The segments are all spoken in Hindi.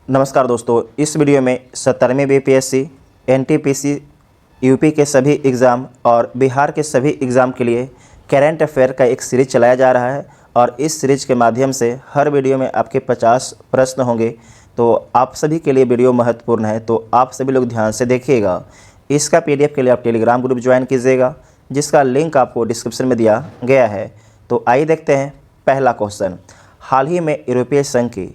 नमस्कार दोस्तों, इस वीडियो में 17वीं बीपीएससी, एनटीपीसी, यूपी के सभी एग्ज़ाम और बिहार के सभी एग्ज़ाम के लिए करेंट अफेयर का एक सीरीज चलाया जा रहा है और इस सीरीज के माध्यम से हर वीडियो में आपके 50 प्रश्न होंगे। तो आप सभी के लिए वीडियो महत्वपूर्ण है, तो आप सभी लोग ध्यान से देखिएगा। इसका पीडीएफ के लिए आप टेलीग्राम ग्रुप ज्वाइन कीजिएगा, जिसका लिंक आपको डिस्क्रिप्शन में दिया गया है। तो आइए देखते हैं पहला क्वेश्चन। हाल ही में यूरोपीय संघ की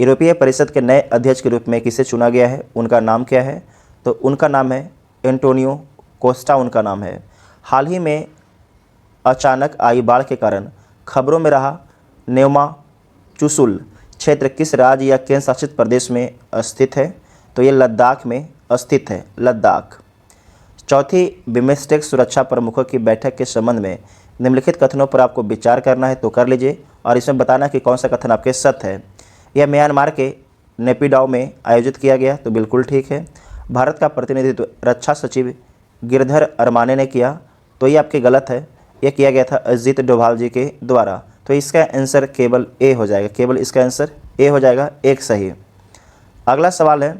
यूरोपीय परिषद के नए अध्यक्ष के रूप में किसे चुना गया है, उनका नाम क्या है? तो उनका नाम है एंटोनियो कोस्टा, उनका नाम है। हाल ही में अचानक आई बाढ़ के कारण खबरों में रहा न्योमा चुशुल क्षेत्र किस राज्य या केंद्र शासित प्रदेश में स्थित है? तो ये लद्दाख में स्थित है, लद्दाख। चौथी, बिम्स्टेक सुरक्षा प्रमुखों की बैठक के संबंध में निम्नलिखित कथनों पर आपको विचार करना है, तो कर लीजिए और इसमें बताना कि कौन सा कथन आपके सत्य है। यह म्यांमार के नेपिडाओ में आयोजित किया गया, तो बिल्कुल ठीक है। भारत का प्रतिनिधित्व रक्षा सचिव गिरधर अरमाने ने किया, तो ये आपके गलत है। यह किया गया था अजीत डोभाल जी के द्वारा। तो इसका आंसर केवल ए हो जाएगा, केवल इसका आंसर ए हो जाएगा, एक सही। अगला सवाल है,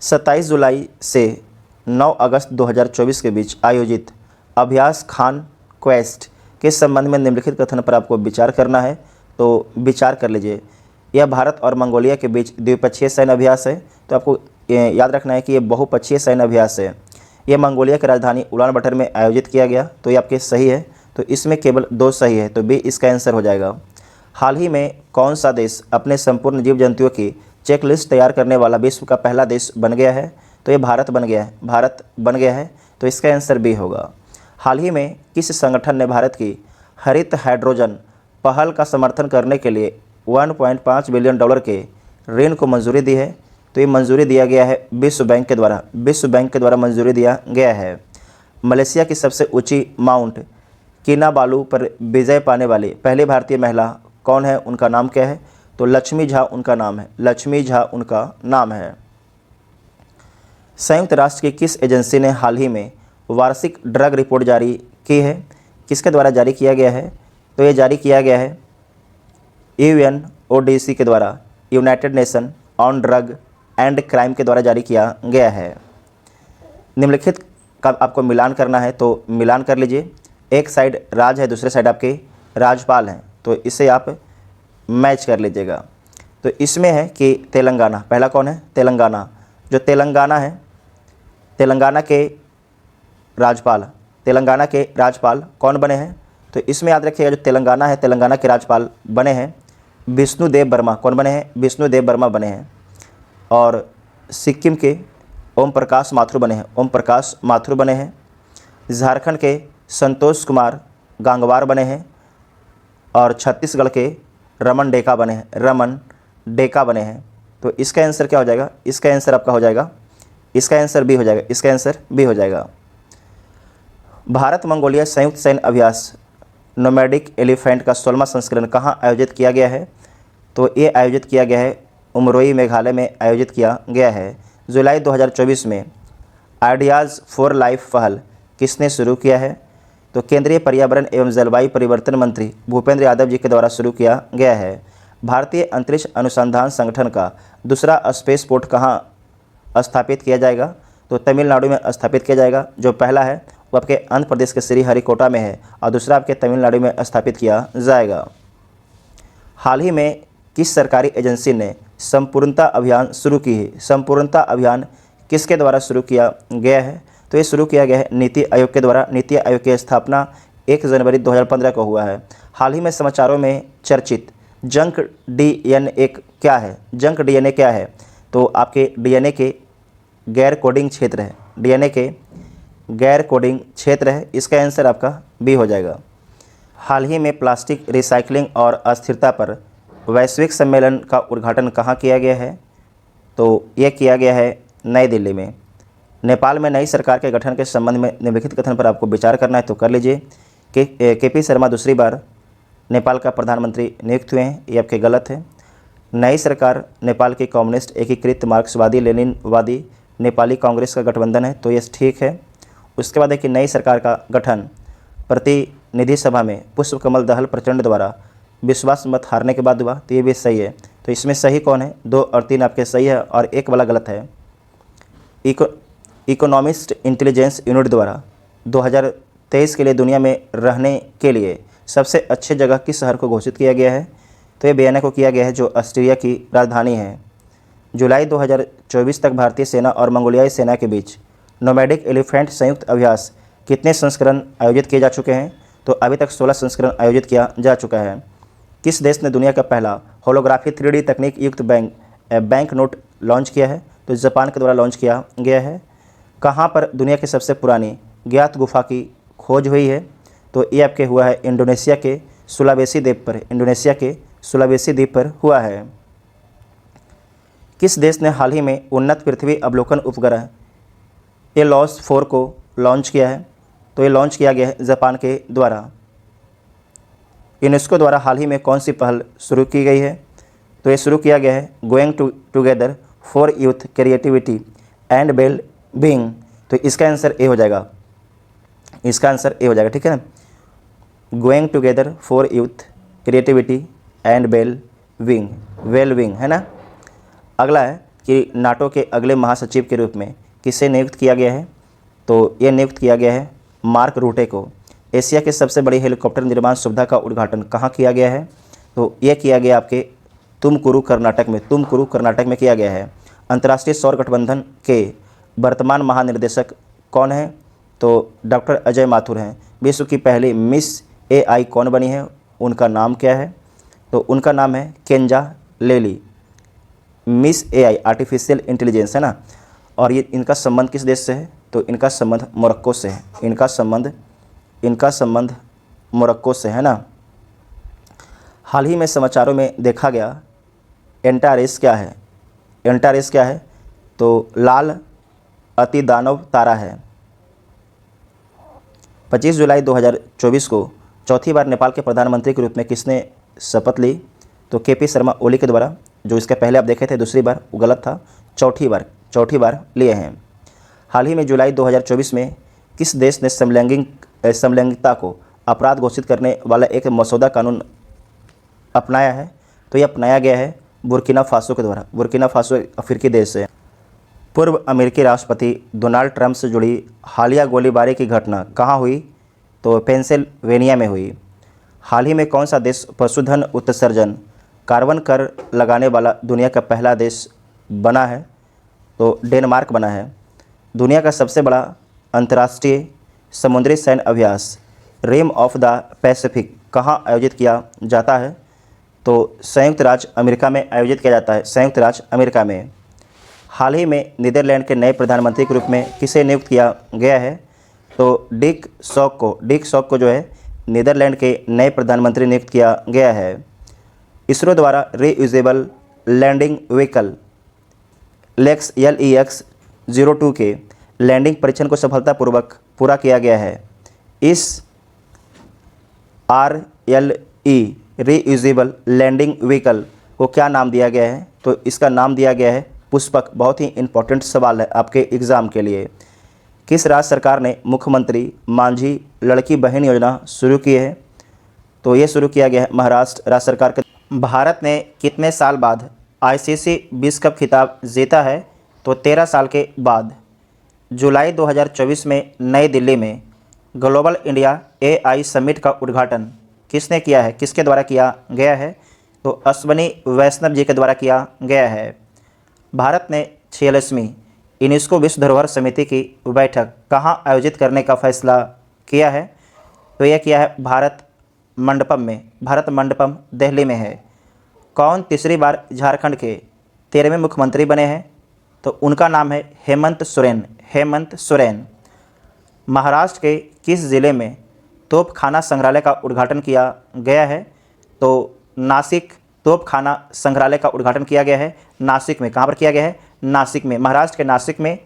27 जुलाई से 9 अगस्त 2024 के बीच आयोजित अभ्यास खान क्वेस्ट के संबंध में निम्नलिखित कथन पर आपको विचार करना है, तो विचार कर लीजिए। यह भारत और मंगोलिया के बीच द्विपक्षीय सैन्य अभ्यास है, तो आपको याद रखना है कि यह बहुपक्षीय सैन्य अभ्यास है। यह मंगोलिया की राजधानी उलान बटर में आयोजित किया गया, तो ये आपके सही है। तो इसमें केवल 2 सही है, तो बी इसका आंसर हो जाएगा। हाल ही में कौन सा देश अपने संपूर्ण जीव जंतुओं की चेकलिस्ट तैयार करने वाला विश्व का पहला देश बन गया है? तो ये भारत बन गया है, भारत बन गया है, तो इसका आंसर बी होगा। हाल ही में किस संगठन ने भारत की हरित हाइड्रोजन पहल का समर्थन करने के लिए $1.5 बिलियन के ऋण को मंजूरी दी है? तो ये मंजूरी दिया गया है विश्व बैंक के द्वारा, विश्व बैंक के द्वारा मंजूरी दिया गया है। मलेशिया की सबसे ऊंची माउंट किनाबालू पर विजय पाने वाली पहली भारतीय महिला कौन है, उनका नाम क्या है? तो लक्ष्मी झा उनका नाम है, लक्ष्मी झा उनका नाम है। संयुक्त राष्ट्र की किस एजेंसी ने हाल ही में वार्षिक ड्रग रिपोर्ट जारी की है? किसके द्वारा जारी किया गया है? तो ये जारी किया गया है UNODC के द्वारा, United nation on drug and crime के द्वारा जारी किया गया है। निम्नलिखित का आपको मिलान करना है, तो मिलान कर लीजिए। एक साइड राज है, दूसरे साइड आपके राज्यपाल हैं, तो इसे आप मैच कर लीजिएगा। तो इसमें है कि तेलंगाना, पहला कौन है? तेलंगाना। जो तेलंगाना है, तेलंगाना के राज्यपाल, तेलंगाना के राज्यपाल कौन बने हैं? तो इसमें याद रखिएगा, जो तेलंगाना है, तेलंगाना के राज्यपाल बने हैं विष्णुदेव वर्मा। कौन बने हैं? विष्णुदेव वर्मा बने हैं। और सिक्किम के ओम प्रकाश माथुर बने हैं, ओम प्रकाश माथुर बने हैं। झारखंड के संतोष कुमार गांगवार बने हैं। और छत्तीसगढ़ के रमन डेका बने हैं, रमन डेका बने हैं। तो इसका आंसर क्या हो जाएगा? इसका आंसर आपका हो जाएगा, इसका आंसर बी हो जाएगा, इसका आंसर बी हो जाएगा। भारत मंगोलिया संयुक्त सैन्य अभ्यास नोमैडिक एलिफेंट का 16वां संस्करण कहाँ आयोजित किया गया है? तो ये आयोजित किया गया है उमरोई, मेघालय में आयोजित किया गया है। जुलाई 2024 में आइडियाज़ फॉर लाइफ पहल किसने शुरू किया है? तो केंद्रीय पर्यावरण एवं जलवायु परिवर्तन मंत्री भूपेंद्र यादव जी के द्वारा शुरू किया गया है। भारतीय अंतरिक्ष अनुसंधान संगठन का दूसरा स्पेस पोर्ट कहाँ स्थापित किया जाएगा? तो तमिलनाडु में स्थापित किया जाएगा। जो पहला है वो आपके आंध्र प्रदेश के श्रीहरिकोटा में है और दूसरा आपके तमिलनाडु में स्थापित किया जाएगा। हाल ही में किस सरकारी एजेंसी ने संपूर्णता अभियान शुरू की है? संपूर्णता अभियान किसके द्वारा शुरू किया गया है? तो ये शुरू किया गया है नीति आयोग के द्वारा। नीति आयोग की स्थापना 1 जनवरी 2015 को हुआ है। हाल ही में समाचारों में चर्चित जंक DNA क्या है? जंक DNA क्या है? तो आपके DNA के गैर कोडिंग क्षेत्र है, DNA के गैर कोडिंग क्षेत्र है। इसका आंसर आपका बी हो जाएगा। हाल ही में प्लास्टिक रिसाइकलिंग और अस्थिरता पर वैश्विक सम्मेलन का उद्घाटन कहाँ किया गया है? तो यह किया गया है नई दिल्ली में। नेपाल में नई सरकार के गठन के संबंध में निम्नलिखित कथन पर आपको विचार करना है, तो कर लीजिए। KP शर्मा दूसरी बार नेपाल का प्रधानमंत्री नियुक्त हुए हैं, ये आपके गलत है। नई सरकार नेपाल की कम्युनिस्ट एकीकृत मार्क्सवादी लेनिनवादी नेपाली कांग्रेस का गठबंधन है, तो ये ठीक है। उसके बाद है कि नई सरकार का गठन प्रतिनिधि सभा में पुष्प कमल दहल प्रचंड द्वारा विश्वास मत हारने के बाद हुआ, तो ये भी सही है। तो इसमें सही कौन है? 2 और 3 आपके सही है और एक वाला गलत है। इकोनॉमिस्ट इंटेलिजेंस यूनिट द्वारा 2023 के लिए दुनिया में रहने के लिए सबसे अच्छे जगह किस शहर को घोषित किया गया है? तो ये वियना को किया गया है, जो ऑस्ट्रिया की राजधानी है। जुलाई 2024 तक भारतीय सेना और मंगोलियाई सेना के बीच नोमैडिक एलिफेंट संयुक्त अभ्यास कितने संस्करण आयोजित किए जा चुके हैं? तो अभी तक 16 संस्करण आयोजित किया जा चुका है। किस देश ने दुनिया का पहला होलोग्राफी 3D तकनीक युक्त बैंक नोट लॉन्च किया है? तो जापान के द्वारा लॉन्च किया गया है। कहाँ पर दुनिया की सबसे पुरानी ज्ञात गुफा की खोज हुई है? तो ये आपके हुआ है इंडोनेशिया के सुलावेसी द्वीप पर, इंडोनेशिया के सुलावेसी द्वीप पर हुआ है। किस देश ने हाल ही में उन्नत पृथ्वी अवलोकन उपग्रह एलॉस 4 को लॉन्च किया है? तो ये लॉन्च किया गया है जापान के द्वारा। यूनेस्को द्वारा हाल ही में कौन सी पहल शुरू की गई है? तो ये शुरू किया गया है going together for youth creativity and well being. तो इसका आंसर ए हो जाएगा, इसका आंसर ए हो जाएगा, ठीक है ना। Going together for youth creativity and well being है ना। अगला है कि नाटो के अगले महासचिव के रूप में किसे नियुक्त किया गया है? तो ये नियुक्त किया गया है मार्क रूटे को। एशिया के सबसे बड़ी हेलीकॉप्टर निर्माण सुविधा का उद्घाटन कहाँ किया गया है? तो ये किया गया आपके तुमकुरु कर्नाटक में किया गया है। अंतर्राष्ट्रीय सौर गठबंधन के वर्तमान महानिर्देशक कौन है? तो डॉक्टर अजय माथुर हैं। विश्व की पहली मिस AI कौन बनी है? उनका नाम क्या है? तो उनका नाम है केंजा लेली। मिस AI आर्टिफिशियल इंटेलिजेंस है ना। और ये इनका संबंध किस देश से है? तो इनका संबंध मोरक्को से है। इनका संबंध मोरक्को से है ना। हाल ही में समाचारों में देखा गया एंटारेस क्या है? एंटारेस क्या है? तो लाल अतिदानव तारा है। 25 जुलाई 2024 को चौथी बार नेपाल के प्रधानमंत्री के रूप में किसने शपथ ली? तो KP शर्मा ओली के द्वारा। जो इसके पहले आप देखे थे दूसरी बार, वो गलत था, चौथी बार लिए हैं। हाल ही में जुलाई 2024 में किस देश ने समलैंगिकता को अपराध घोषित करने वाला एक मसौदा कानून अपनाया है? तो ये अपनाया गया है बुर्किना फासो के द्वारा। बुर्किना फासो अफ्रीकी देश है। पूर्व अमेरिकी राष्ट्रपति डोनाल्ड ट्रंप से जुड़ी हालिया गोलीबारी की घटना कहाँ हुई? तो पेंसिल्वेनिया में हुई। हाल ही में कौन सा देश पशुधन उत्सर्जन कार्बन कर लगाने वाला दुनिया का पहला देश बना है? तो डेनमार्क बना है। दुनिया का सबसे बड़ा अंतर्राष्ट्रीय समुद्री सैन्य अभ्यास रिम ऑफ द पैसिफिक कहाँ आयोजित किया जाता है? तो संयुक्त राज्य अमेरिका में आयोजित किया जाता है, संयुक्त राज्य अमेरिका में। हाल ही में नीदरलैंड के नए प्रधानमंत्री के रूप में किसे नियुक्त किया गया है? तो डिक सॉक को जो है नीदरलैंड के नए प्रधानमंत्री नियुक्त किया गया है। इसरो द्वारा रीयूजेबल लैंडिंग व्हीकल LEX-02 के लैंडिंग परीक्षण को सफलतापूर्वक पूरा किया गया है। इस RLE रीयूजेबल लैंडिंग व्हीकल को क्या नाम दिया गया है? तो इसका नाम दिया गया है पुष्पक। बहुत ही इंपॉर्टेंट सवाल है आपके एग्ज़ाम के लिए। किस राज्य सरकार ने मुख्यमंत्री मांझी लड़की बहन योजना शुरू की है? तो ये शुरू किया गया है महाराष्ट्र राज्य सरकार के। भारत ने कितने साल बाद ICC विश्व कप खिताब जीता है? तो 13 साल के बाद। जुलाई 2024 में नई दिल्ली में ग्लोबल इंडिया AI समिट का उद्घाटन किसने किया है? किसके द्वारा किया गया है? तो अश्वनी वैष्णव जी के द्वारा किया गया है। भारत ने 46वीं यूनेस्को विश्व धरोहर समिति की बैठक कहाँ आयोजित करने का फैसला किया है? तो यह किया है भारत मंडपम दिल्ली में है। कौन तीसरी बार झारखंड के 13वें मुख्यमंत्री बने हैं? तो उनका नाम है हेमंत सोरेन। महाराष्ट्र के किस ज़िले में तोपखाना संग्रहालय का उद्घाटन किया गया है? तो नासिक तोपखाना संग्रहालय का उद्घाटन किया गया है नासिक में। कहाँ पर किया गया है? नासिक में। महाराष्ट्र के नासिक में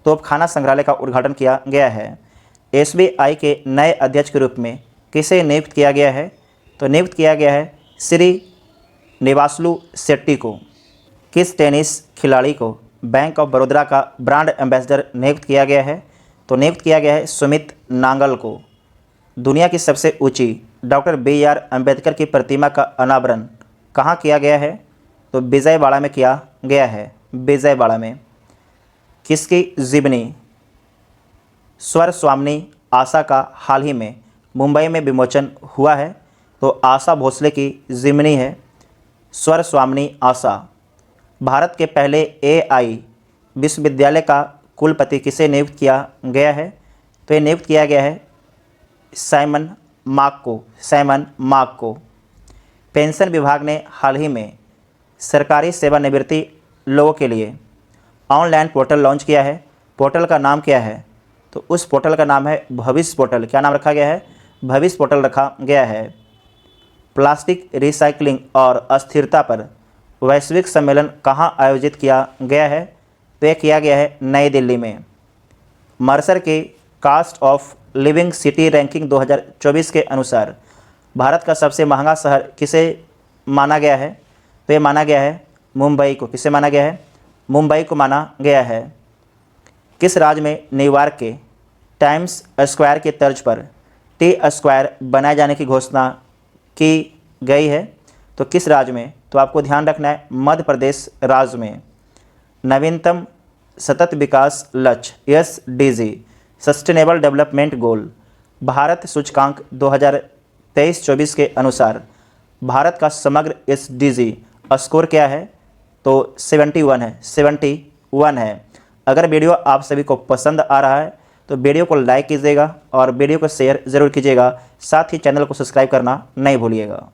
तोपखाना संग्रहालय का उद्घाटन किया गया है। SBI के नए अध्यक्ष के रूप में किसे नियुक्त किया गया है? तो नियुक्त किया गया है श्री निवासलू शेट्टी को। किस टेनिस खिलाड़ी को बैंक ऑफ बड़ौदा का ब्रांड एम्बेसडर नियुक्त किया गया है? तो नियुक्त किया गया है सुमित नांगल को। दुनिया की सबसे ऊंची डॉक्टर BR अम्बेडकर की प्रतिमा का अनावरण कहाँ किया गया है? तो विजयवाड़ा में किया गया है, विजयवाड़ा में। किसकी जीवनी? स्वर स्वामिनी आशा का हाल ही में मुंबई में विमोचन हुआ है, तो आशा भोसले की जीवनी है स्वर स्वामिनी आशा। भारत के पहले एआई विश्वविद्यालय का कुलपति किसे नियुक्त किया गया है? तो ये नियुक्त किया गया है साइमन मार्क को, साइमन मार्क को। पेंशन विभाग ने हाल ही में सरकारी सेवानिवृत्ति लोगों के लिए ऑनलाइन पोर्टल लॉन्च किया है। पोर्टल का नाम क्या है? तो उस पोर्टल का नाम है भविष्य पोर्टल। क्या नाम रखा गया है? भविष्य पोर्टल रखा गया है। प्लास्टिक रिसाइकलिंग और अस्थिरता पर वैश्विक सम्मेलन कहाँ आयोजित किया गया है? तो यह किया गया है नई दिल्ली में। मर्सर की cost of living city ranking 2024 के अनुसार भारत का सबसे महंगा शहर किसे माना गया है? तो ये माना गया है मुंबई को। किसे माना गया है? मुंबई को माना गया है। किस राज्य में न्यूयॉर्क के टाइम्स स्क्वायर के तर्ज पर टी स्क्वायर बनाए जाने की घोषणा की गई है? तो किस राज्य में? तो आपको ध्यान रखना है मध्य प्रदेश राज्य में। नवीनतम सतत विकास लक्ष्य SDG sustainable development goal Bharat सूचकांक 2023-24 के अनुसार भारत का समग्र SDG स्कोर क्या है? तो 71 है, 71 है। अगर वीडियो आप सभी को पसंद आ रहा है तो वीडियो को लाइक कीजिएगा और वीडियो को शेयर ज़रूर कीजिएगा। साथ ही चैनल को सब्सक्राइब करना नहीं भूलिएगा।